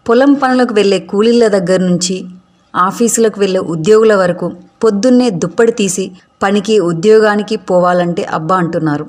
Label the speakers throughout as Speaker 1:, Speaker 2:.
Speaker 1: పొలం పనులకు వెళ్ళే కూలీల దగ్గర నుంచి ఆఫీసులకు వెళ్ళే ఉద్యోగుల వరకు పొద్దున్నే దుప్పటి తీసి పనికి ఉద్యోగానికి పోవాలంటే అబ్బా అంటున్నారు.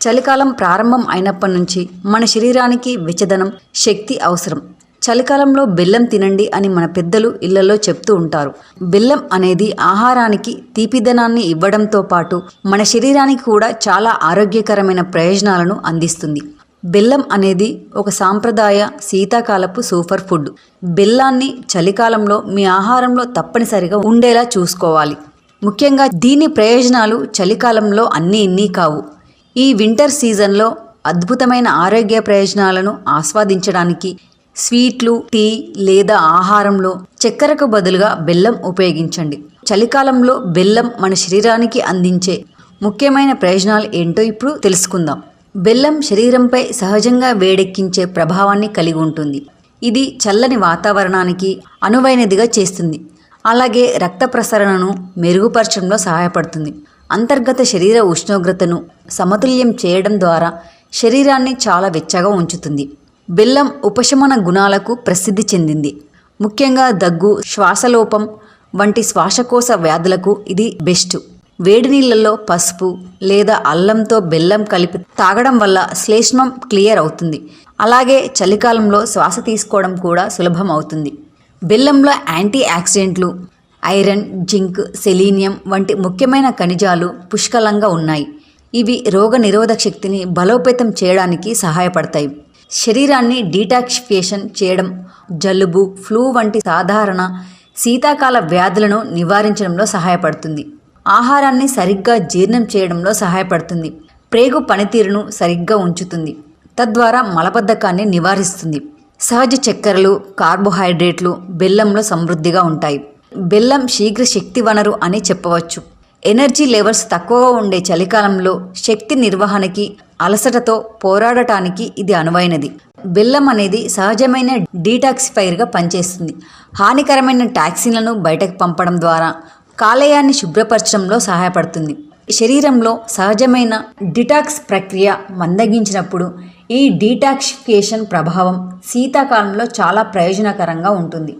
Speaker 1: చలికాలం ప్రారంభం అయినప్పటి నుంచి మన శరీరానికి వెచ్చదనం, శక్తి అవసరం. చలికాలంలో బెల్లం తినండి అని మన పెద్దలు ఇళ్లలో చెప్తూ ఉంటారు. బెల్లం అనేది ఆహారానికి తీపిదనాన్ని ఇవ్వడంతో పాటు మన శరీరానికి కూడా చాలా ఆరోగ్యకరమైన ప్రయోజనాలను అందిస్తుంది. బెల్లం అనేది ఒక సాంప్రదాయ శీతాకాలపు సూపర్ ఫుడ్. బెల్లాన్ని చలికాలంలో మీ ఆహారంలో తప్పనిసరిగా ఉండేలా చూసుకోవాలి. ముఖ్యంగా దీని ప్రయోజనాలు చలికాలంలో ఇన్ని కావు. ఈ వింటర్ సీజన్లో అద్భుతమైన ఆరోగ్య ప్రయోజనాలను ఆస్వాదించడానికి స్వీట్లు, టీ లేదా ఆహారంలో చక్కెరకు బదులుగా బెల్లం ఉపయోగించండి. చలికాలంలో బెల్లం మన శరీరానికి అందించే ముఖ్యమైన ప్రయోజనాలు ఏంటో ఇప్పుడు తెలుసుకుందాం. బెల్లం శరీరంపై సహజంగా వేడెక్కించే ప్రభావాన్ని కలిగి ఉంటుంది. ఇది చల్లని వాతావరణానికి అనువైనదిగా చేస్తుంది. అలాగే రక్త ప్రసరణను మెరుగుపరచడంలో సహాయపడుతుంది. అంతర్గత శరీర ఉష్ణోగ్రతను సమతుల్యం చేయడం ద్వారా శరీరాన్ని చాలా వెచ్చగా ఉంచుతుంది. బెల్లం ఉపశమన గుణాలకు ప్రసిద్ధి చెందింది. ముఖ్యంగా దగ్గు, శ్వాసలోపం వంటి శ్వాసకోశ వ్యాధులకు ఇది బెస్ట్. వేడి నీళ్ళల్లో పసుపు లేదా అల్లంతో బెల్లం కలిపి తాగడం వల్ల శ్లేష్మం క్లియర్ అవుతుంది. అలాగే చలికాలంలో శ్వాస తీసుకోవడం కూడా సులభం అవుతుంది. బెల్లంలో యాంటీ ఆక్సిడెంట్లు, ఐరన్, జింక్, సెలీనియం వంటి ముఖ్యమైన ఖనిజాలు పుష్కలంగా ఉన్నాయి. ఇవి రోగ నిరోధక శక్తిని బలోపేతం చేయడానికి సహాయపడతాయి. శరీరాన్ని డీటాక్సిఫికేషన్ చేయడం, జలుబు, ఫ్లూ వంటి సాధారణ శీతాకాల వ్యాధులను నివారించడంలో సహాయపడుతుంది. ఆహారాన్ని సరిగ్గా జీర్ణం చేయడంలో సహాయపడుతుంది. ప్రేగు పనితీరును సరిగ్గా ఉంచుతుంది. తద్వారా మలబద్ధకాన్ని నివారిస్తుంది. సహజ చక్కెరలు, కార్బోహైడ్రేట్లు బెల్లంలో సమృద్ధిగా ఉంటాయి. బెల్లం శీఘ్ర శక్తి వనరు అని చెప్పవచ్చు. ఎనర్జీ లెవెల్స్ తక్కువగా ఉండే చలికాలంలో శక్తి నిర్వహణకి, అలసటతో పోరాడటానికి ఇది అనువైనది. బెల్లం అనేది సహజమైన డీటాక్సిఫైర్గా పనిచేస్తుంది. హానికరమైన టాక్సిన్లను బయటకు పంపడం ద్వారా కాలేయాన్ని శుభ్రపరచడంలో సహాయపడుతుంది. శరీరంలో సహజమైన డిటాక్స్ ప్రక్రియ మందగించినప్పుడు ఈ డీటాక్సిఫికేషన్ ప్రభావం శీతాకాలంలో చాలా ప్రయోజనకరంగా ఉంటుంది.